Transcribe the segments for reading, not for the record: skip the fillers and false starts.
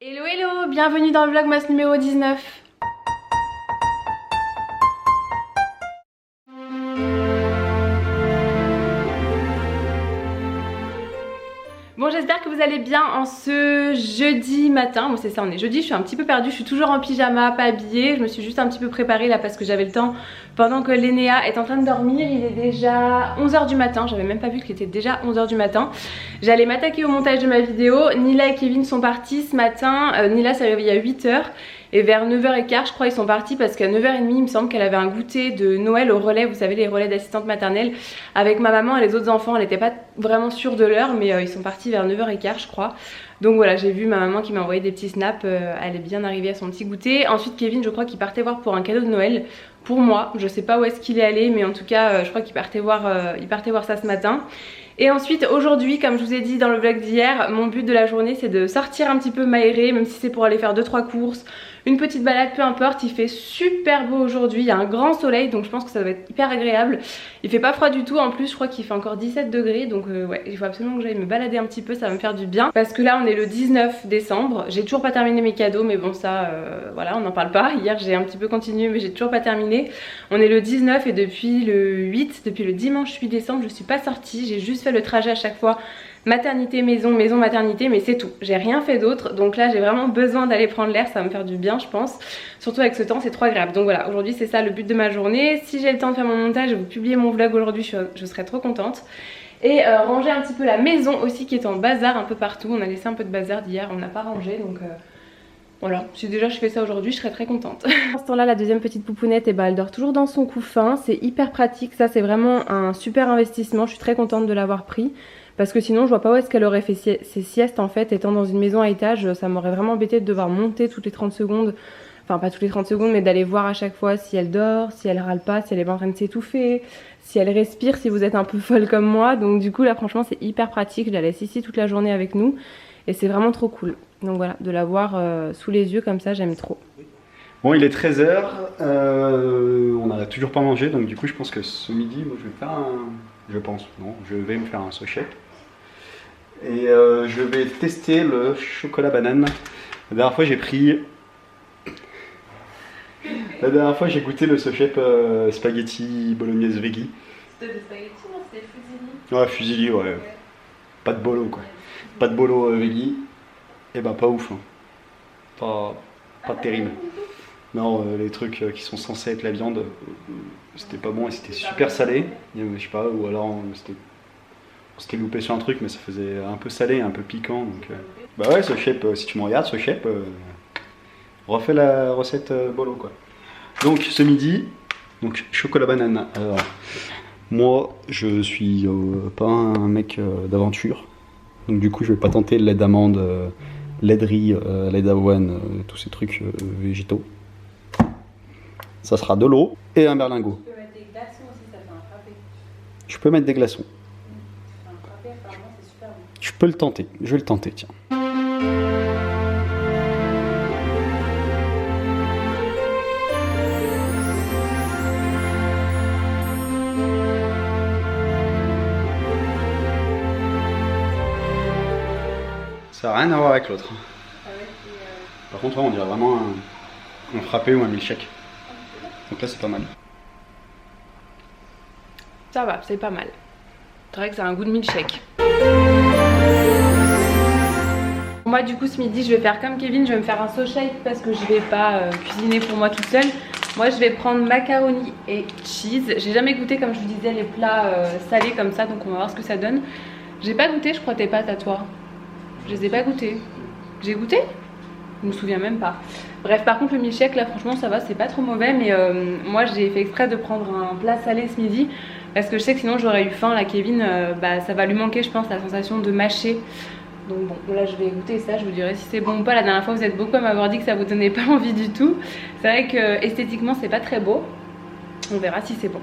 Hello hello, bienvenue dans le vlogmas numéro 19. Bon, j'espère que vous allez bien en ce jeudi matin. Bon, c'est ça, on est jeudi, je suis un petit peu perdue, je suis toujours en pyjama, pas habillée. Je me suis juste un petit peu préparée là parce que j'avais le temps pendant que Lénéa est en train de dormir. Il est déjà 11 h du matin, j'avais même pas vu qu'il était déjà 11 h du matin. J'allais m'attaquer au montage de ma vidéo. Nila et Kevin sont partis ce matin. Nila s'est réveillée à 8 h. Et vers 9 h 15 je crois ils sont partis parce qu'à 9 h 30 il me semble qu'elle avait un goûter de Noël au relais, vous savez les relais d'assistante maternelle avec ma maman et les autres enfants. Elle n'était pas vraiment sûre de l'heure mais ils sont partis vers 9 h 15 je crois. Donc voilà, j'ai vu ma maman qui m'a envoyé des petits snaps, elle est bien arrivée à son petit goûter. Ensuite Kevin je crois qu'il partait voir pour un cadeau de Noël pour moi, je sais pas où est-ce qu'il est allé mais en tout cas je crois qu'il partait voir ça ce matin. Et ensuite aujourd'hui, comme je vous ai dit dans le vlog d'hier, mon but de la journée c'est de sortir un petit peu m'aérer, même si c'est pour aller faire 2-3 courses, une petite balade, peu importe. Il fait super beau aujourd'hui, il y a un grand soleil donc je pense que ça va être hyper agréable. Il fait pas froid du tout, en plus je crois qu'il fait encore 17 degrés donc ouais, il faut absolument que j'aille me balader un petit peu, ça va me faire du bien. Parce que là on est le 19 décembre, j'ai toujours pas terminé mes cadeaux mais bon ça voilà on n'en parle pas. Hier j'ai un petit peu continué mais j'ai toujours pas terminé. On est le 19 et depuis le 8, depuis le dimanche 8 décembre je suis pas sortie, j'ai juste fait le trajet à chaque fois maternité maison, maison maternité, mais c'est tout, j'ai rien fait d'autre. Donc là j'ai vraiment besoin d'aller prendre l'air, ça va me faire du bien je pense, surtout avec ce temps c'est trop agréable. Donc voilà, aujourd'hui c'est ça le but de ma journée. Si j'ai le temps de faire mon montage et vous publier mon vlog aujourd'hui, je serai trop contente. Et ranger un petit peu la maison aussi qui est en bazar un peu partout. On a laissé un peu de bazar d'hier, on n'a pas rangé donc voilà, si déjà je fais ça aujourd'hui, je serais très contente. À ce temps-là, la deuxième petite poupounette, elle dort toujours dans son couffin. C'est hyper pratique, ça c'est vraiment un super investissement. Je suis très contente de l'avoir pris. Parce que sinon, je vois pas où est-ce qu'elle aurait fait ses siestes en fait. Étant dans une maison à étage, ça m'aurait vraiment embêté de devoir monter toutes les 30 secondes. Enfin, pas toutes les 30 secondes, mais d'aller voir à chaque fois si elle dort, si elle râle pas, si elle est pas en train de s'étouffer, si elle respire, si vous êtes un peu folle comme moi. Donc du coup, là franchement, c'est hyper pratique. Je la laisse ici toute la journée avec nous. Et c'est vraiment trop cool. Donc voilà, de l'avoir sous les yeux comme ça, j'aime trop. Bon, il est 13 h, on n'a toujours pas mangé, donc du coup je pense que ce midi, moi, je vais faire je vais me faire un sochep. Et je vais tester le chocolat banane. La dernière fois j'ai goûté le sochep spaghetti bolognaise veggie. C'était des spaghettis, non? C'était fusilli. Ouais, fusilli, ouais. Pas de bolo quoi. Pas de bolo veggie. Et bah pas ouf, hein. Pas terrible. Non, les trucs qui sont censés être la viande, c'était pas bon et c'était super salé. Je sais pas, ou alors on s'était loupé sur un truc, mais ça faisait un peu salé, un peu piquant. Donc, bah ouais, sochep, si tu me regardes, sochep, refais la recette bolo quoi. Donc ce midi, donc chocolat banane. Alors, moi, je suis pas un mec d'aventure, donc du coup je vais pas tenter le lait d'amande. Lait de riz, lait d'avoine, tous ces trucs végétaux. Ça sera de l'eau et un berlingot. Tu peux mettre des glaçons aussi, ça fait un frappé. Je peux mettre des glaçons. Un frappé, apparemment, c'est super bon. Je peux le tenter, je vais le tenter, tiens. Ça n'a rien à voir avec l'autre. Par contre, ouais, on dirait vraiment un frappé ou un milkshake. Donc là, c'est pas mal. Ça va, c'est pas mal. C'est vrai que ça a un goût de milkshake. Moi, du coup, ce midi, je vais faire comme Kevin, je vais me faire un sochep parce que je vais pas cuisiner pour moi toute seule. Moi, je vais prendre macaroni et cheese. J'ai jamais goûté, comme je vous disais, les plats salés comme ça, donc on va voir ce que ça donne. J'ai pas goûté, je crois, tes pâtes à toi. Je les ai pas goûtées. J'ai goûté ? Je me souviens même pas. Bref, par contre le milkshake là franchement ça va, c'est pas trop mauvais. Mais moi j'ai fait exprès de prendre un plat salé ce midi parce que je sais que sinon j'aurais eu faim. Là Kevin, ça va lui manquer je pense la sensation de mâcher. Donc bon, là je vais goûter ça, je vous dirai si c'est bon ou pas. La dernière fois vous êtes beaucoup à m'avoir dit que ça vous donnait pas envie du tout. C'est vrai que esthétiquement c'est pas très beau. On verra si c'est bon.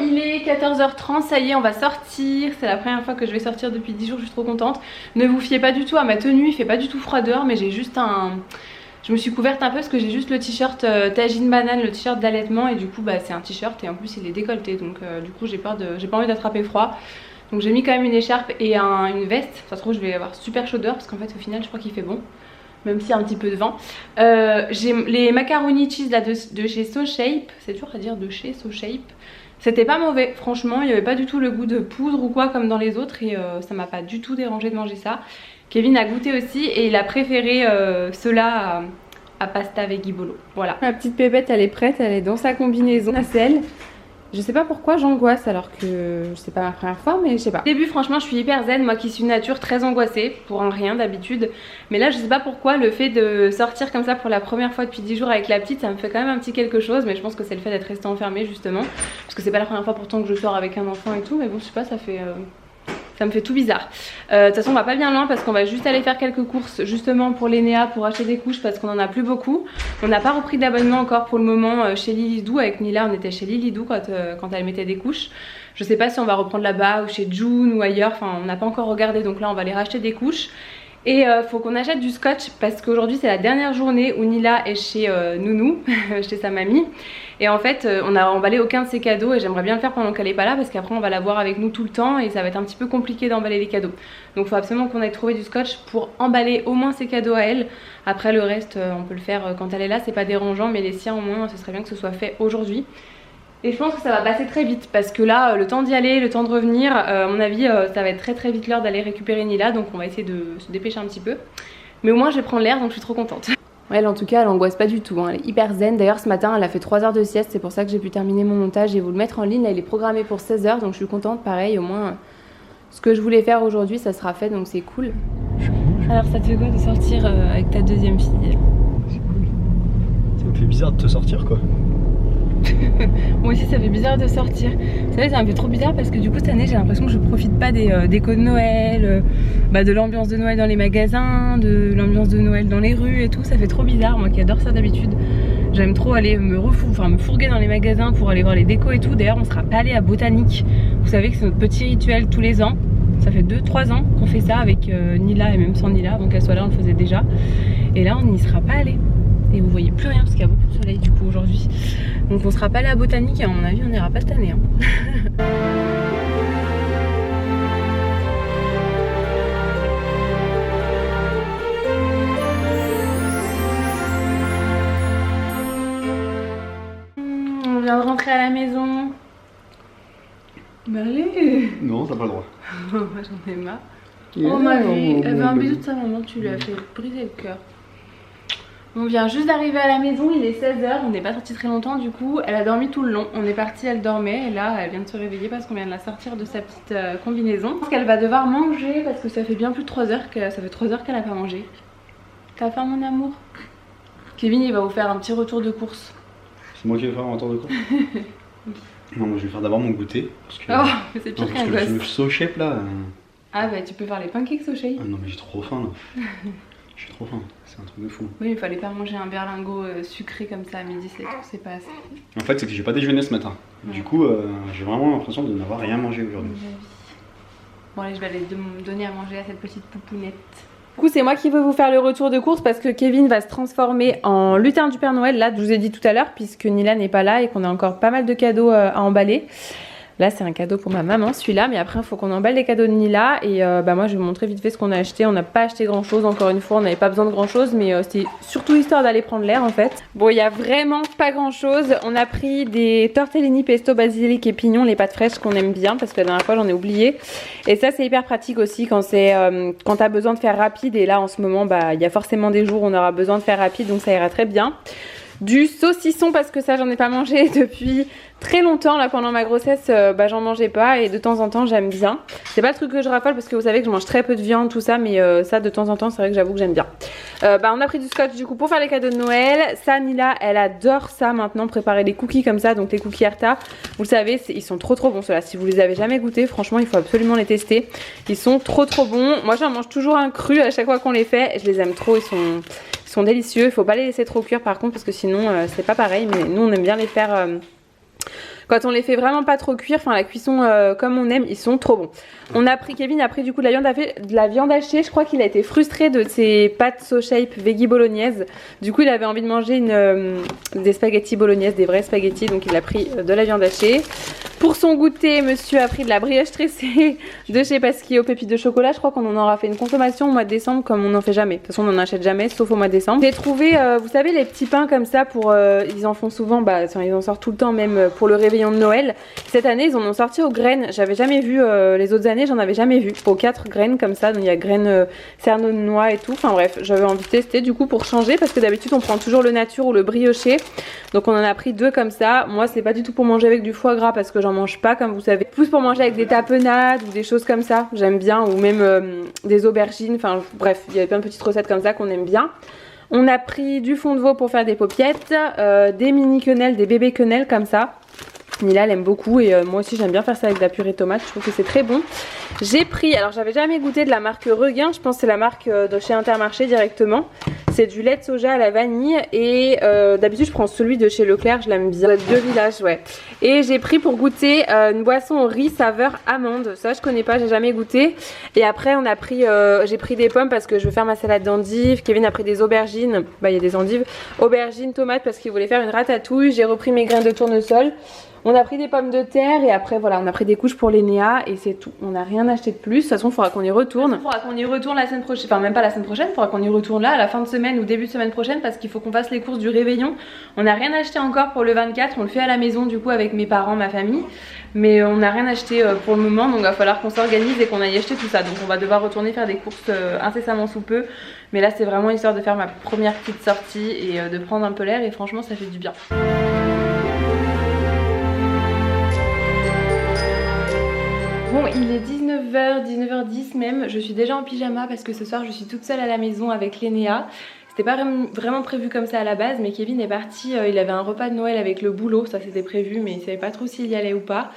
Il est 14 h 30, ça y est on va sortir. C'est la première fois que je vais sortir depuis 10 jours, je suis trop contente. Ne vous fiez pas du tout à ma tenue, il fait pas du tout froid dehors. Mais j'ai juste je me suis couverte un peu parce que j'ai juste le t-shirt tagine banane, le t-shirt d'allaitement. Et du coup c'est un t-shirt et en plus il est décolleté. Donc du coup j'ai pas envie d'attraper froid. Donc j'ai mis quand même une écharpe et une veste. Ça se trouve je vais avoir super chaud dehors parce qu'en fait au final je crois qu'il fait bon. Même s'il y a un petit peu de vent. J'ai les macaroni cheese là de chez So Shape. C'est dur à dire, de chez So Shape. C'était pas mauvais, franchement, il n'y avait pas du tout le goût de poudre ou quoi comme dans les autres. Et ça m'a pas du tout dérangé de manger ça. Kevin a goûté aussi et il a préféré ceux-là à pasta veggie bolo. Voilà. Ma petite pépette elle est prête, elle est dans sa combinaison nacelle. Je sais pas pourquoi j'angoisse alors que c'est pas ma première fois, mais je sais pas. Au début franchement je suis hyper zen, moi qui suis nature très angoissée pour un rien d'habitude. Mais là je sais pas pourquoi le fait de sortir comme ça pour la première fois depuis 10 jours avec la petite, ça me fait quand même un petit quelque chose. Mais je pense que c'est le fait d'être restée enfermée justement. Parce que c'est pas la première fois pourtant que je sors avec un enfant et tout. Mais bon je sais pas, ça me fait tout bizarre. De toute façon on va pas bien loin parce qu'on va juste aller faire quelques courses justement pour l'Enea pour acheter des couches parce qu'on en a plus beaucoup. On n'a pas repris d'abonnement encore pour le moment chez Lilydou. Avec Nila on était chez Lilydou quand elle mettait des couches. Je sais pas si on va reprendre là-bas ou chez June ou ailleurs, enfin on n'a pas encore regardé, donc là on va aller racheter des couches. Et faut qu'on achète du scotch parce qu'aujourd'hui c'est la dernière journée où Nila est chez Nounou, chez sa mamie. Et en fait on a emballé aucun de ses cadeaux et j'aimerais bien le faire pendant qu'elle est pas là parce qu'après on va la voir avec nous tout le temps et ça va être un petit peu compliqué d'emballer les cadeaux. Donc il faut absolument qu'on aille trouver du scotch pour emballer au moins ses cadeaux à elle. Après le reste on peut le faire quand elle est là, c'est pas dérangeant, mais les siens au moins ce serait bien que ce soit fait aujourd'hui. Et je pense que ça va passer très vite parce que là le temps d'y aller, le temps de revenir, à mon avis ça va être très vite l'heure d'aller récupérer Nila. Donc on va essayer de se dépêcher un petit peu. Mais au moins je vais prendre l'air, donc je suis trop contente. Elle en tout cas elle angoisse pas du tout, hein. Elle est hyper zen. D'ailleurs ce matin elle a fait 3 heures de sieste, c'est pour ça que j'ai pu terminer mon montage et vous le mettre en ligne. Là il est programmé pour 16 h, donc je suis contente. Pareil, au moins ce que je voulais faire aujourd'hui ça sera fait, donc c'est cool. Alors ça te fait quoi de sortir avec ta deuxième fille? C'est cool. Ça me fait bizarre de te sortir quoi. Moi aussi ça fait bizarre de sortir. Vous savez ça me fait trop bizarre parce que du coup cette année j'ai l'impression que je profite pas des décos de Noël, de l'ambiance de Noël dans les magasins, de l'ambiance de Noël dans les rues et tout. Ça fait trop bizarre, moi qui adore ça d'habitude. J'aime trop aller me fourguer dans les magasins pour aller voir les décos et tout. D'ailleurs on sera pas allé à Botanique. Vous savez que c'est notre petit rituel tous les ans. Ça fait 2-3 ans qu'on fait ça avec Nila et même sans Nila, donc qu'elle soit là on le faisait déjà. Et là on n'y sera pas allé. Et vous voyez plus rien parce qu'il y a beaucoup de soleil du coup aujourd'hui. Donc on sera pas allé à Botanique et à mon avis on n'ira pas cette année. On vient de rentrer à la maison. Mais allez. Non, t'as pas le droit. Moi j'en ai marre. Oh ma vie, elle veut un bisou de sa maman, tu lui as fait briser le cœur. On vient juste d'arriver à la maison, il est 16 h, on n'est pas sorti très longtemps du coup, elle a dormi tout le long, on est parti, elle dormait et là elle vient de se réveiller parce qu'on vient de la sortir de sa petite combinaison. Je pense qu'elle va devoir manger parce que ça fait bien plus de 3 heures qu'elle n'a pas mangé. T'as faim mon amour? Kevin il va vous faire un petit retour de course. C'est moi qui vais faire un retour de course? Non, moi je vais faire d'abord mon goûter parce que... Oh, mais c'est pire qu'un gosse. Le So Shape là... Ah bah tu peux faire les pancakes So Shape. Ah non mais j'ai trop faim là. J'ai trop faim, c'est un truc de fou. Oui, il fallait pas manger un berlingot sucré comme ça à midi, c'est pas assez. En fait, c'est que j'ai pas déjeuné ce matin. Ouais. Du coup, j'ai vraiment l'impression de n'avoir rien mangé aujourd'hui. Bon, allez, je vais aller donner à manger à cette petite poupounette. Du coup, c'est moi qui veux vous faire le retour de course parce que Kevin va se transformer en lutin du Père Noël, là, je vous ai dit tout à l'heure, puisque Nila n'est pas là et qu'on a encore pas mal de cadeaux à emballer. Là c'est un cadeau pour ma maman celui-là, mais après il faut qu'on emballe les cadeaux de Nila. Et moi je vais vous montrer vite fait ce qu'on a acheté. On n'a pas acheté grand chose, encore une fois on n'avait pas besoin de grand chose, mais c'était surtout histoire d'aller prendre l'air en fait. Bon, il y a vraiment pas grand chose. On a pris des tortellini pesto basilic et pignon, les pâtes fraîches qu'on aime bien parce que la dernière fois j'en ai oublié. Et ça c'est hyper pratique aussi quand t'as besoin de faire rapide. Et là en ce moment il y a forcément des jours où on aura besoin de faire rapide, donc ça ira très bien. Du saucisson parce que ça j'en ai pas mangé depuis très longtemps là pendant ma grossesse, j'en mangeais pas et de temps en temps j'aime bien. C'est pas le truc que je raffole parce que vous savez que je mange très peu de viande tout ça, mais ça de temps en temps c'est vrai que j'avoue que j'aime bien. On a pris du scotch du coup pour faire les cadeaux de Noël. Ça Nila elle adore ça maintenant, préparer les cookies comme ça, donc les cookies Herta. Vous le savez ils sont trop bons ceux-là, si vous les avez jamais goûtés franchement il faut absolument les tester. Ils sont trop bons, moi j'en mange toujours un cru à chaque fois qu'on les fait, je les aime trop, ils sont délicieux. Il faut pas les laisser trop cuire par contre parce que sinon c'est pas pareil, mais nous on aime bien les faire Quand on les fait vraiment pas trop cuire, enfin la cuisson comme on aime, ils sont trop bons. Kevin a pris du coup de la viande hachée. Je crois qu'il a été frustré de ses pâtes So Shape veggie bolognaise. Du coup il avait envie de manger des spaghettis bolognaise, des vrais spaghettis, donc il a pris de la viande hachée. Pour son goûter, monsieur a pris de la brioche tressée de chez Pasquis aux pépites de chocolat. Je crois qu'on en aura fait une consommation au mois de décembre comme on n'en fait jamais. De toute façon on n'en achète jamais sauf au mois de décembre. J'ai trouvé, vous savez les petits pains comme ça pour, ils en font souvent, ils en sortent tout le temps même pour le réveillon de Noël. Cette année ils en ont sorti aux graines. J'avais jamais vu, les autres années j'en avais jamais vu. Aux 4 graines comme ça, donc il y a graines cerneau de noix et tout. Enfin bref, j'avais envie de tester du coup pour changer parce que d'habitude on prend toujours le nature ou le brioché. Donc on en a pris 2 comme ça. Moi c'est pas du tout pour manger avec du foie gras parce que j'en mange pas comme vous savez. Plus pour manger avec des tapenades ou des choses comme ça, j'aime bien, ou même des aubergines, enfin bref, il y avait plein de petites recettes comme ça qu'on aime bien. On a pris du fond de veau pour faire des paupiettes, des mini quenelles, des bébés quenelles comme ça. Nila elle aime beaucoup et moi aussi j'aime bien faire ça avec de la purée tomate, je trouve que c'est très bon. J'ai pris, alors j'avais jamais goûté de la marque Regain, je pense que c'est la marque de chez Intermarché directement. C'est du lait de soja à la vanille et d'habitude je prends celui de chez Leclerc, je l'aime bien. Deux villages, ouais. Et j'ai pris pour goûter une boisson au riz saveur amande, ça je connais pas, j'ai jamais goûté. Et après on a pris, j'ai pris des pommes parce que je veux faire ma salade d'endives. Kevin a pris des aubergines, bah il y a des endives, aubergines, tomates parce qu'il voulait faire une ratatouille. J'ai repris mes graines de tournesol. On a pris des pommes de terre et après voilà on a pris des couches pour Lénéa et c'est tout. On n'a rien acheté de plus. De toute façon il faudra qu'on y retourne. Il faudra qu'on y retourne la semaine prochaine. Enfin même pas la semaine prochaine, il faudra qu'on y retourne là à la fin de semaine ou début de semaine prochaine parce qu'il faut qu'on fasse les courses du réveillon. On n'a rien acheté encore pour le 24, on le fait à la maison du coup avec mes parents, ma famille. Mais on n'a rien acheté pour le moment donc il va falloir qu'on s'organise et qu'on aille acheter tout ça. Donc on va devoir retourner faire des courses incessamment sous peu. Mais là c'est vraiment histoire de faire ma première petite sortie et de prendre un peu l'air et franchement ça fait du bien. Bon, il est 19h, 19h10 même, je suis déjà en pyjama parce que ce soir je suis toute seule à la maison avec Lénéa. C'était pas vraiment prévu comme ça à la base, mais Kevin est parti, il avait un repas de Noël avec le boulot, ça c'était prévu, mais il savait pas trop s'il y allait ou pas.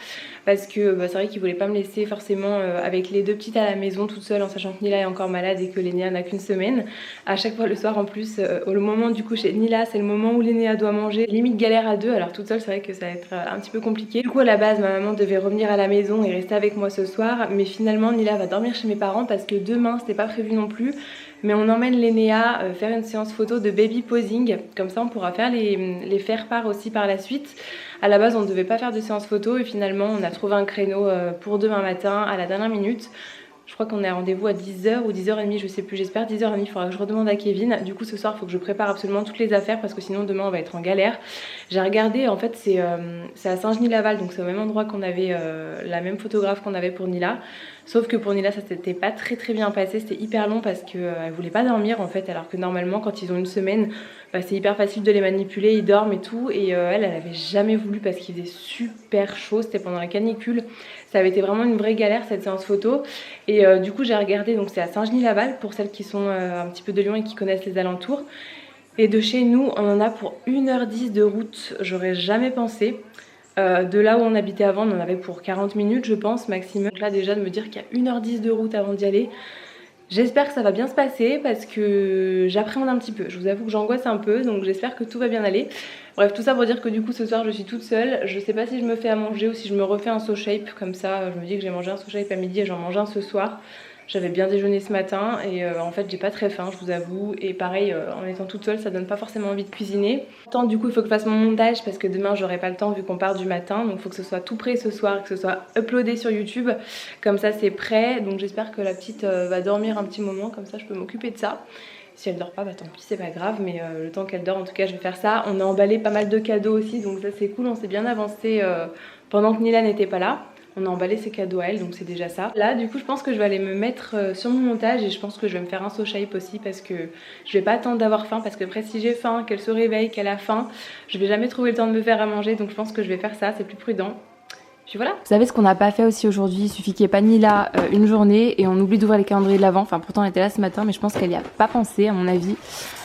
Parce que c'est vrai qu'il voulait pas me laisser forcément avec les 2 petites à la maison toute seule en sachant que Nila est encore malade et que Lénéa n'a qu'une semaine. À chaque fois le soir en plus, au moment du coucher de Nila, c'est le moment où Lénéa doit manger. Limite galère à 2, alors toute seule c'est vrai que ça va être un petit peu compliqué. Du coup à la base ma maman devait revenir à la maison et rester avec moi ce soir, mais finalement Nila va dormir chez mes parents parce que demain c'était pas prévu non plus. Mais on emmène Lénéa faire une séance photo de baby posing, comme ça on pourra faire les faire part aussi par la suite. À la base on ne devait pas faire de séance photo et finalement on a trouvé un créneau pour demain matin à la dernière minute. Je crois qu'on a rendez-vous à 10h ou 10h30, je sais plus, j'espère 10h30, il faudra que je redemande à Kevin. Du coup ce soir il faut que je prépare absolument toutes les affaires parce que sinon demain on va être en galère. J'ai regardé, en fait c'est à Saint-Genis-Laval, donc c'est au même endroit qu'on avait la même photographe qu'on avait pour Nila. Sauf que pour Nila ça s'était pas très bien passé, c'était hyper long parce qu'elle voulait pas dormir en fait, alors que normalement quand ils ont une semaine c'est hyper facile de les manipuler, ils dorment et tout. Et elle avait jamais voulu parce qu'il faisait super chaud, c'était pendant la canicule. Ça avait été vraiment une vraie galère cette séance photo. Et du coup j'ai regardé, donc c'est à Saint-Genis-Laval pour celles qui sont un petit peu de Lyon et qui connaissent les alentours. Et de chez nous on en a pour 1h10 de route, j'aurais jamais pensé. De là où on habitait avant on en avait pour 40 minutes je pense maximum. Donc là déjà de me dire qu'il y a 1h10 de route avant d'y aller, j'espère que ça va bien se passer parce que j'appréhende un petit peu. Je vous avoue que j'angoisse un peu, donc j'espère que tout va bien aller. Bref, tout ça pour dire que du coup ce soir je suis toute seule. Je sais pas si je me fais à manger ou si je me refais un So Shape. Comme ça je me dis que j'ai mangé un So Shape à midi et j'en mange un ce soir. J'avais bien déjeuné ce matin et en fait j'ai pas très faim je vous avoue. Et pareil en étant toute seule ça donne pas forcément envie de cuisiner. Tant du coup il faut que je fasse mon montage parce que demain j'aurai pas le temps vu qu'on part du matin. Donc il faut que ce soit tout prêt ce soir, que ce soit uploadé sur YouTube. Comme ça c'est prêt. Donc j'espère que la petite va dormir un petit moment, comme ça je peux m'occuper de ça. Si elle dort pas, bah tant pis, c'est pas grave, mais le temps qu'elle dort, en tout cas, je vais faire ça. On a emballé pas mal de cadeaux aussi, donc ça c'est cool, on s'est bien avancé pendant que Nila n'était pas là. On a emballé ses cadeaux à elle, donc c'est déjà ça. Là, du coup, je pense que je vais aller me mettre sur mon montage et je pense que je vais me faire un So Shape aussi parce que je vais pas attendre d'avoir faim parce que après, si j'ai faim, qu'elle se réveille, qu'elle a faim, je vais jamais trouver le temps de me faire à manger, donc je pense que je vais faire ça, c'est plus prudent. Puis voilà. Vous savez ce qu'on n'a pas fait aussi aujourd'hui, il suffit qu'il n'y ait pas de Nila une journée et on oublie d'ouvrir les calendriers de l'Avent. Enfin pourtant elle était là ce matin mais je pense qu'elle n'y a pas pensé à mon avis.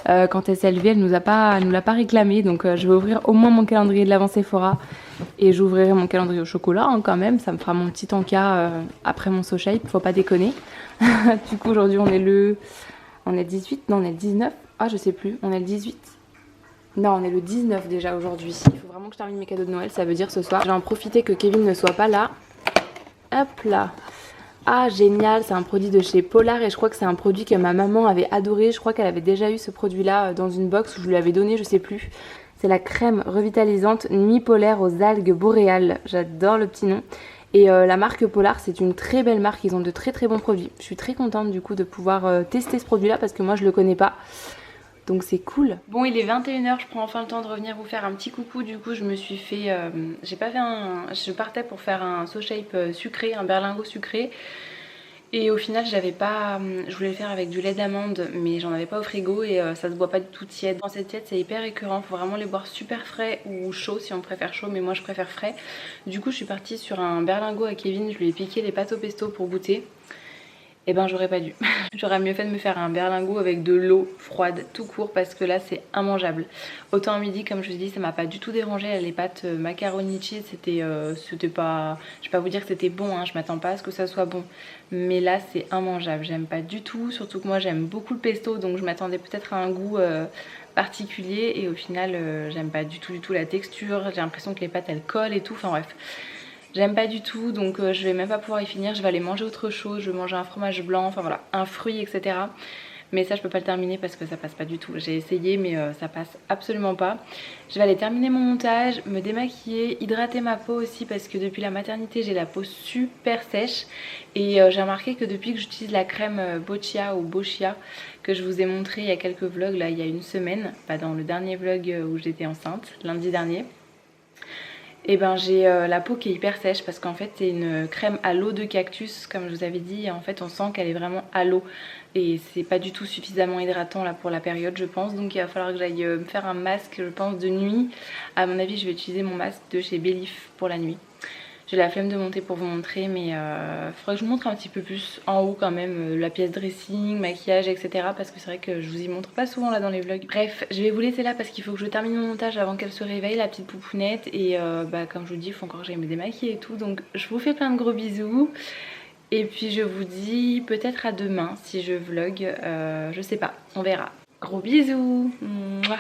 Quand elle s'est levée elle nous l'a pas réclamé, donc je vais ouvrir au moins mon calendrier de l'Avent Sephora et j'ouvrirai mon calendrier au chocolat hein, quand même. Ça me fera mon petit encas après mon So Shape, faut pas déconner. Du coup aujourd'hui on est le 18, non on est le 19, ah je sais plus, on est le 18. Non, on est le 19 déjà aujourd'hui. Il faut vraiment que je termine mes cadeaux de Noël, ça veut dire ce soir. Je vais en profiter que Kevin ne soit pas là. Hop là. Ah génial, c'est un produit de chez Polar et je crois que c'est un produit que ma maman avait adoré. Je crois qu'elle avait déjà eu ce produit là dans une box où je lui avais donné, je sais plus. C'est la crème revitalisante Nuit polaire aux algues boréales. J'adore le petit nom. Et la marque Polar, c'est une très belle marque, ils ont de très bons produits. Je suis très contente du coup de pouvoir tester ce produit là parce que moi je le connais pas. Donc c'est cool. Bon, il est 21h, je prends enfin le temps de revenir vous faire un petit coucou. Du coup je me suis fait, je partais pour faire un So Shape sucré, un berlingot sucré. Et au final je voulais le faire avec du lait d'amande mais j'en avais pas au frigo et ça se boit pas du tout tiède. Dans cette tiède c'est hyper écœurant, faut vraiment les boire super frais ou chaud si on préfère chaud, mais moi je préfère frais. Du coup je suis partie sur un berlingot à Kevin, je lui ai piqué les pâtes au pesto pour goûter. Et ben j'aurais pas dû. J'aurais mieux fait de me faire un berlingot avec de l'eau froide tout court parce que là c'est immangeable. Autant à midi comme je vous dis ça m'a pas du tout dérangé, les pâtes macaroni cheese c'était pas... Je vais pas vous dire que c'était bon, hein, je m'attends pas à ce que ça soit bon. Mais là c'est immangeable, j'aime pas du tout, surtout que moi j'aime beaucoup le pesto donc je m'attendais peut-être à un goût particulier et au final j'aime pas du tout la texture, j'ai l'impression que les pâtes elles collent et tout, enfin bref. J'aime pas du tout donc je vais même pas pouvoir y finir, je vais aller manger autre chose, je vais manger un fromage blanc, enfin voilà, un fruit etc. Mais ça je peux pas le terminer parce que ça passe pas du tout, j'ai essayé mais ça passe absolument pas. Je vais aller terminer mon montage, me démaquiller, hydrater ma peau aussi parce que depuis la maternité j'ai la peau super sèche. Et j'ai remarqué que depuis que j'utilise la crème Boccia ou Boccia que je vous ai montré il y a quelques vlogs là il y a une semaine, pas dans le dernier vlog où j'étais enceinte, lundi dernier. Et ben j'ai la peau qui est hyper sèche parce qu'en fait c'est une crème à l'eau de cactus comme je vous avais dit et en fait on sent qu'elle est vraiment à l'eau et c'est pas du tout suffisamment hydratant là pour la période je pense, donc il va falloir que j'aille me faire un masque je pense de nuit. À mon avis je vais utiliser mon masque de chez Belif pour la nuit. J'ai la flemme de monter pour vous montrer mais il faudrait que je vous montre un petit peu plus en haut quand même la pièce dressing, maquillage etc. Parce que c'est vrai que je vous y montre pas souvent là dans les vlogs. Bref, je vais vous laisser là parce qu'il faut que je termine mon montage avant qu'elle se réveille la petite poupounette. Et comme je vous dis il faut encore que j'aille me démaquiller et tout. Donc je vous fais plein de gros bisous. Et puis je vous dis peut-être à demain si je vlog, je sais pas, on verra. Gros bisous. Mouah.